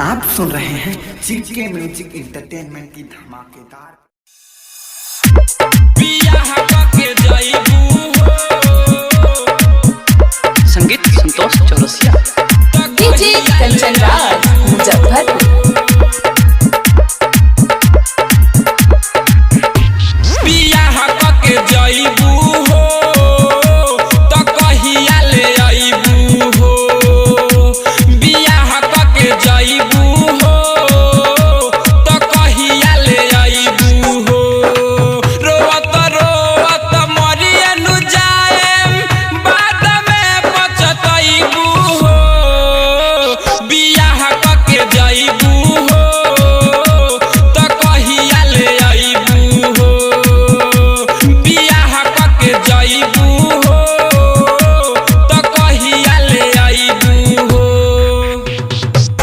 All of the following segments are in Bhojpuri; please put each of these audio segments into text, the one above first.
आप सुन रहे हैं जीके म्यूजिक एंटरटेनमेंट की धमाकेदार। संगीत संतोष चौरसिया, डीजे कंचन राज मुजफ्फरपुर।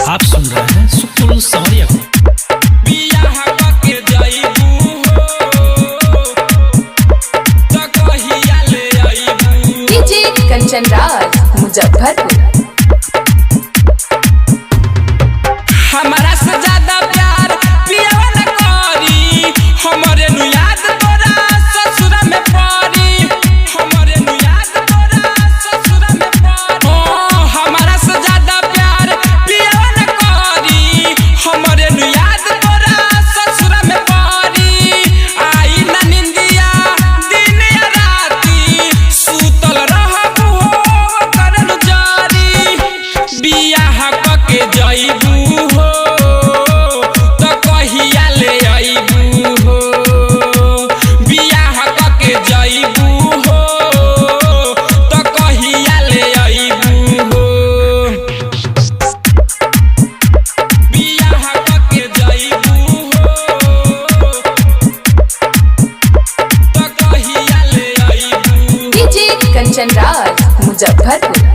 आप सुन रहे हैं सुकुल सौरिया को। डीजे कंचन राज मुजफ्फरपुर। हमारा से ज्यादा प्यार पिया न करी, हमरे नु याद तोरा ससुरा में पड़ी, हमरे नु याद तोरा ससुरा में पड़ी। ओ हमारा से ज्यादा प्यार पिया न करी, हमरे नु याद तोरा ससुरा में पड़ी। आई न निंदिया दिन या राती, सुतल रहबू हो करन जारी। बियाह कके जइबू कंचन राज मुजफ्फरपुर।